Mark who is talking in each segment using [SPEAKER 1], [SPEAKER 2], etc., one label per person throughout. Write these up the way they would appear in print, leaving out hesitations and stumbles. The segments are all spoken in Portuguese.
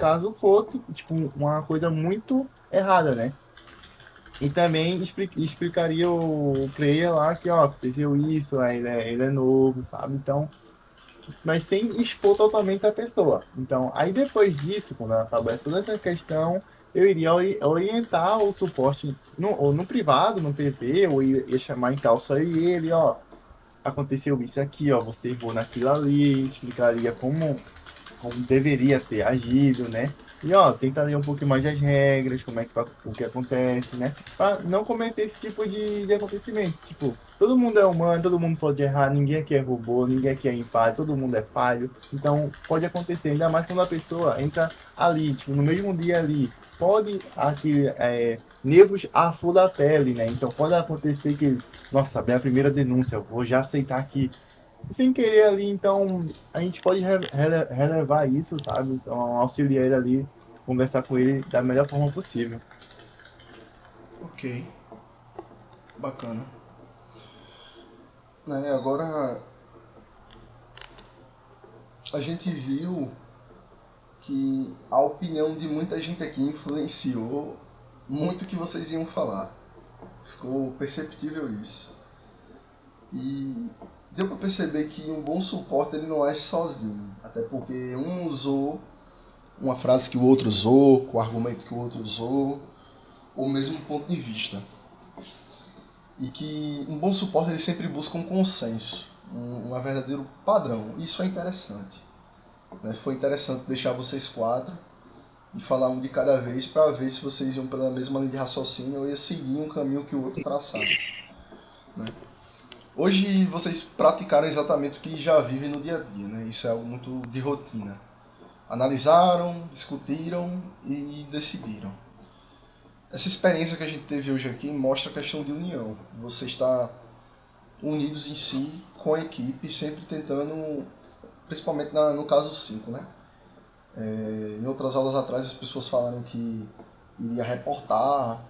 [SPEAKER 1] caso fosse, tipo, uma coisa muito errada, né? E também explicaria o player lá que, ó, aconteceu isso, aí ele é novo, sabe? Então, mas sem expor totalmente a pessoa. Então, aí depois disso, quando ela soubesse toda essa questão, eu iria orientar o suporte ou no privado, no PV, ou ia chamar em call só eu e ele, ó, aconteceu isso aqui, ó, você errou naquilo ali, explicaria como deveria ter agido, né? E ó, tenta ler um pouquinho mais das regras, como é que o que acontece, né? Para não cometer esse tipo de acontecimento. Tipo, todo mundo é humano, todo mundo pode errar, ninguém aqui é robô, ninguém aqui é infalho, todo mundo é falho. Então, pode acontecer, ainda mais quando a pessoa entra ali, tipo, no mesmo dia ali. Pode aqui, nervos à flor da pele, né? Então, pode acontecer que, nossa, minha primeira denúncia, eu vou já aceitar que sem querer ali, então a gente pode relevar isso, sabe? Então, auxiliar ele ali, conversar com ele da melhor forma possível.
[SPEAKER 2] Ok, bacana. Né, agora a gente viu que a opinião de muita gente aqui influenciou muito o que vocês iam falar. Ficou perceptível isso. E deu para perceber que um bom suporte ele não é sozinho, até porque um usou uma frase que o outro usou, com o argumento que o outro usou, ou mesmo ponto de vista. E que um bom suporte ele sempre busca um consenso, um verdadeiro padrão. Isso é interessante. Né? Foi interessante deixar vocês quatro e falar um de cada vez para ver se vocês iam pela mesma linha de raciocínio ou ia seguir um caminho que o outro traçasse. Né? Hoje vocês praticaram exatamente o que já vivem no dia a dia, né? Isso é algo muito de rotina. Analisaram, discutiram e decidiram. Essa experiência que a gente teve hoje aqui mostra a questão de união. Você está unidos em si, com a equipe, sempre tentando, principalmente no caso 5, né? Em outras aulas atrás as pessoas falaram que iria reportar,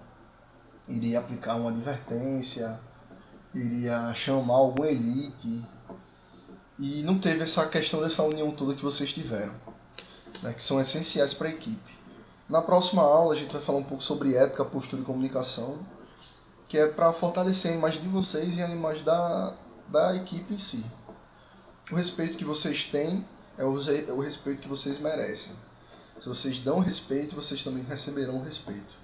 [SPEAKER 2] iria aplicar uma advertência, iria chamar algum elite, e não teve essa questão dessa união toda que vocês tiveram, né, que são essenciais para a equipe. Na próxima aula a gente vai falar um pouco sobre ética, postura e comunicação, que é para fortalecer a imagem de vocês e a imagem da equipe em si. O respeito que vocês têm é o respeito que vocês merecem. Se vocês dão respeito, vocês também receberão respeito.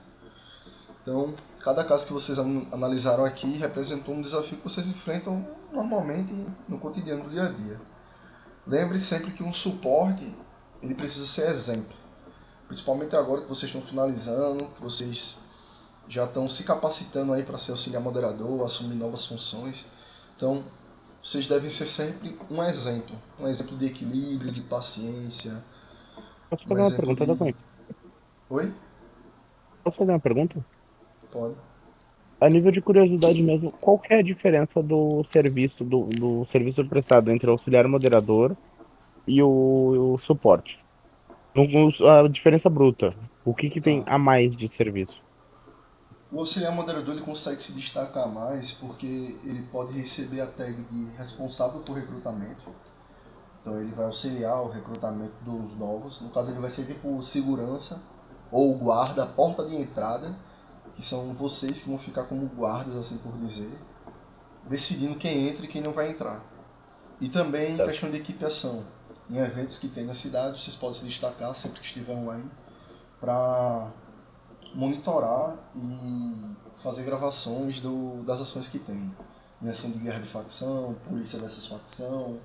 [SPEAKER 2] Então, cada caso que vocês analisaram aqui representou um desafio que vocês enfrentam normalmente no cotidiano do dia a dia. Lembre sempre que um suporte ele precisa ser exemplo, principalmente agora que vocês estão finalizando, que vocês já estão se capacitando aí para ser auxiliar moderador, assumir novas funções. Então, vocês devem ser sempre um exemplo de equilíbrio, de paciência,
[SPEAKER 3] Posso
[SPEAKER 2] um
[SPEAKER 3] fazer uma
[SPEAKER 2] exemplo
[SPEAKER 3] pergunta,
[SPEAKER 2] de...
[SPEAKER 3] Douglas?
[SPEAKER 2] Oi?
[SPEAKER 3] Posso fazer uma pergunta?
[SPEAKER 2] Pode.
[SPEAKER 3] A nível de curiosidade mesmo, qual que é a diferença do serviço prestado entre o auxiliar moderador e o suporte? A diferença bruta. O que que tem
[SPEAKER 2] Tá.
[SPEAKER 3] a mais de serviço?
[SPEAKER 2] O auxiliar moderador ele consegue se destacar mais porque ele pode receber a tag de responsável por recrutamento. Então ele vai auxiliar o recrutamento dos novos. No caso ele vai servir por segurança ou guarda, a porta de entrada, que são vocês que vão ficar como guardas, assim por dizer, decidindo quem entra e quem não vai entrar. E também
[SPEAKER 3] Certo.
[SPEAKER 2] questão de equipação. Em eventos que tem na cidade, vocês podem se destacar sempre que estiverem aí para monitorar e fazer gravações das ações que tem. Em ação de guerra de facção, polícia versus facção,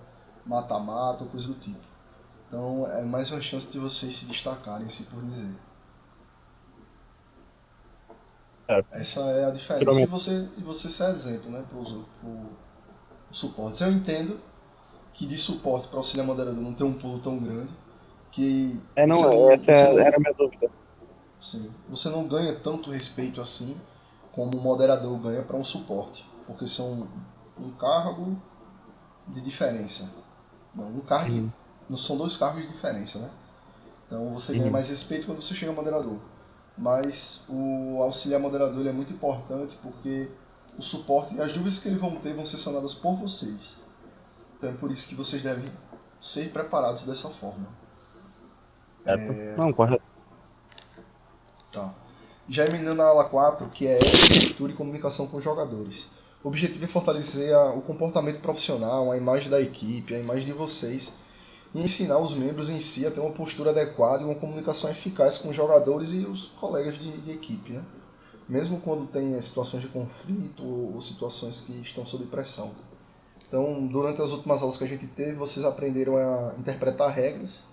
[SPEAKER 2] mata-mata, coisa do tipo. Então é mais uma chance de vocês se destacarem, assim por dizer.
[SPEAKER 3] Certo.
[SPEAKER 2] Essa é a diferença.
[SPEAKER 3] Geralmente.
[SPEAKER 2] E você ser exemplo, né, para os suportes. Eu entendo que de suporte para auxiliar moderador não tem um pulo tão grande, que
[SPEAKER 3] Não, essa era a minha dúvida.
[SPEAKER 2] você não ganha tanto respeito assim como o moderador ganha para um suporte, porque são um cargo de diferença. Não,
[SPEAKER 3] Uhum,
[SPEAKER 2] não são dois cargos de diferença, né? Então você ganha
[SPEAKER 3] uhum.
[SPEAKER 2] mais respeito quando você chega a moderador. Mas o auxiliar moderador ele é muito importante porque o suporte e as dúvidas que eles vão ter vão ser sanadas por vocês. Então é por isso que vocês devem ser preparados dessa forma.
[SPEAKER 3] Certo? Não, correto.
[SPEAKER 2] Tá. Já emendando na ala 4, que é ética, postura e comunicação com os jogadores. O objetivo é fortalecer o comportamento profissional, a imagem da equipe, a imagem de vocês, e ensinar os membros em si a ter uma postura adequada e uma comunicação eficaz com os jogadores e os colegas de equipe, né? Mesmo quando tem situações de conflito ou situações que estão sob pressão. Então, durante as últimas aulas que a gente teve, vocês aprenderam a interpretar regras,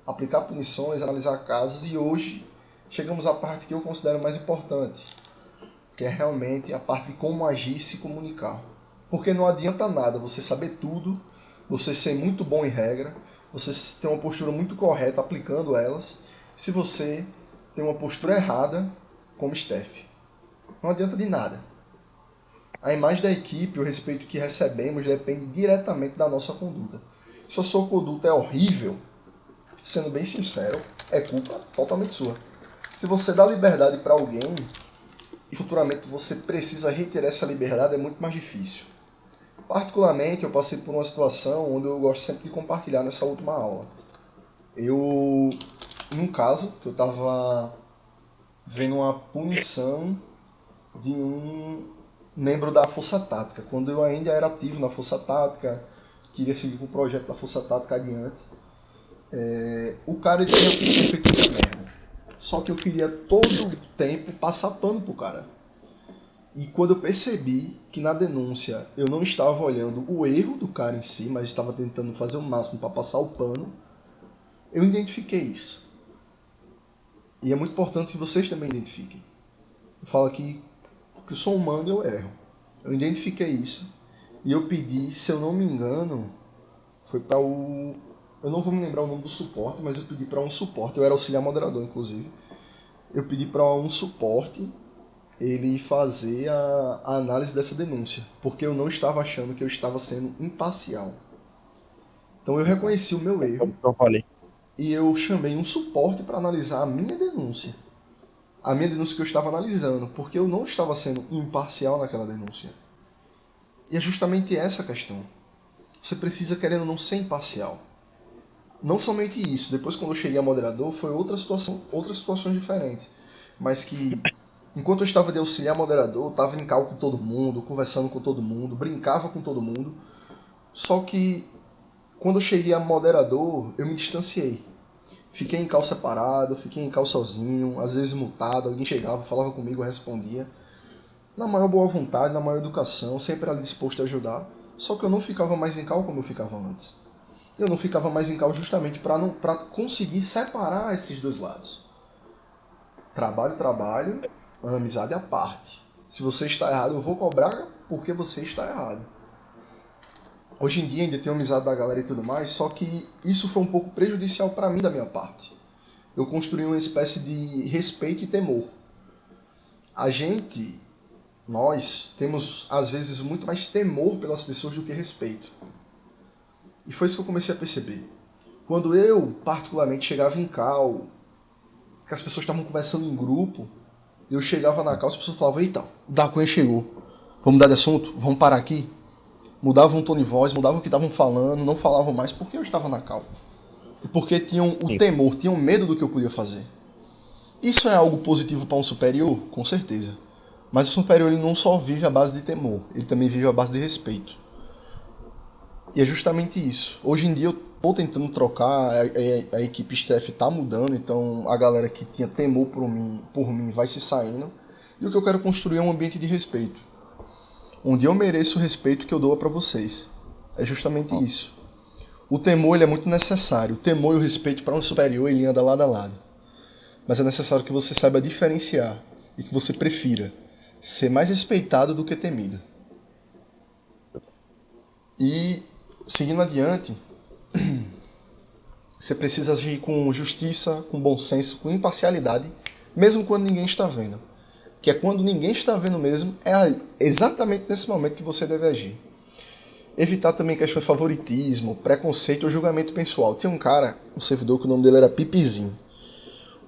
[SPEAKER 2] aplicar punições, analisar casos, e hoje chegamos à parte que eu considero mais importante, que é realmente a parte de como agir e se comunicar. Porque não adianta nada você saber tudo, você ser muito bom em regra, você ter uma postura muito correta aplicando elas, se você tem uma postura errada como staff. Não adianta de nada. A imagem da equipe, o respeito que recebemos depende diretamente da nossa conduta. Se a sua conduta é horrível, sendo bem sincero, é culpa totalmente sua. Se você dá liberdade para alguém e futuramente você precisa reiterar essa liberdade, é muito mais difícil. Particularmente, eu passei por uma situação onde eu gosto sempre de compartilhar nessa última aula. Em um caso, que eu estava vendo uma punição de um membro da Força Tática, quando eu ainda era ativo na Força Tática, queria seguir com o projeto da Força Tática adiante. O cara ele tinha feito muita merda. Só que eu queria todo o tempo passar pano pro cara. E quando eu percebi que na denúncia eu não estava olhando o erro do cara em si, mas estava tentando fazer o máximo para passar o pano, eu identifiquei isso. E é muito importante que vocês também identifiquem. Eu falo aqui que eu sou humano e eu erro. Eu identifiquei isso e eu pedi, se eu não me engano, foi para o... Eu não vou me lembrar o nome do suporte, mas eu pedi para um suporte, eu era auxiliar moderador inclusive. Eu pedi para um suporte ele fazer a análise dessa denúncia, porque eu não estava achando que eu estava sendo imparcial. Então eu reconheci o meu erro
[SPEAKER 3] Como eu falei.
[SPEAKER 2] e eu chamei um suporte para analisar a minha denúncia. A minha denúncia que eu estava analisando, porque eu não estava sendo imparcial naquela denúncia. E é justamente essa a questão. Você precisa, querendo ou não, ser imparcial. Não somente isso, depois quando eu cheguei a moderador, foi outra situação, outras situações diferentes. Mas que, enquanto eu estava de auxiliar moderador, eu estava em cal com todo mundo, conversando com todo mundo, brincava com todo mundo. Só que, quando eu cheguei a moderador, eu me distanciei. Fiquei em cal separado, fiquei em cal sozinho, às vezes mutado, alguém chegava, falava comigo, eu respondia. Na maior boa vontade, na maior educação, sempre ali disposto a ajudar. Só que eu não ficava mais em cal como eu ficava antes. Eu não ficava mais em cal justamente para conseguir separar esses dois lados. Trabalho, trabalho, amizade à parte. Se você está errado, eu vou cobrar porque você está errado. Hoje em dia ainda tenho amizade da galera e tudo mais, só que isso foi um pouco prejudicial para mim da minha parte. Eu construí uma espécie de respeito e temor. A gente, nós, temos às vezes muito mais temor pelas pessoas do que respeito. E foi isso que eu comecei a perceber. Quando eu, particularmente, chegava em cal, que as pessoas estavam conversando em grupo, eu chegava na cal, as pessoas falavam, eita, o da Cunha chegou, vamos mudar de assunto, vamos parar aqui. Mudavam o tom de voz, mudavam o que estavam falando, não falavam mais porque eu estava na cal. E porque tinham o
[SPEAKER 3] Sim.
[SPEAKER 2] temor, tinham medo do que eu podia fazer. Isso é algo positivo para um superior? Com certeza. Mas o superior ele não só vive à base de temor, ele também vive à base de respeito. E é justamente isso. Hoje em dia eu tô tentando trocar, a equipe staff tá mudando, então a galera que tinha temor por mim vai se saindo. E o que eu quero construir é um ambiente de respeito. Onde eu mereço o respeito que eu dou para vocês. É justamente isso. O temor ele é muito necessário. O temor e o respeito para um superior ele anda lado a lado. Mas é necessário que você saiba diferenciar e que você prefira ser mais respeitado do que temido. E seguindo adiante, você precisa agir com justiça, com bom senso, com imparcialidade, mesmo quando ninguém está vendo. Que é quando ninguém está vendo mesmo, é exatamente nesse momento que você deve agir. Evitar também questões de favoritismo, preconceito ou julgamento pessoal. Tinha um cara, um servidor, que o nome dele era Pipizinho.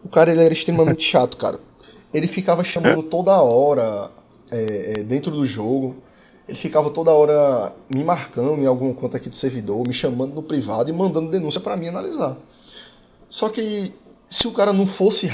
[SPEAKER 2] O cara ele era extremamente chato, cara. Ele ficava chamando toda hora dentro do jogo. Ele ficava toda hora me marcando em alguma conta aqui do servidor, me chamando no privado e mandando denúncia para mim analisar. Só que se o cara não fosse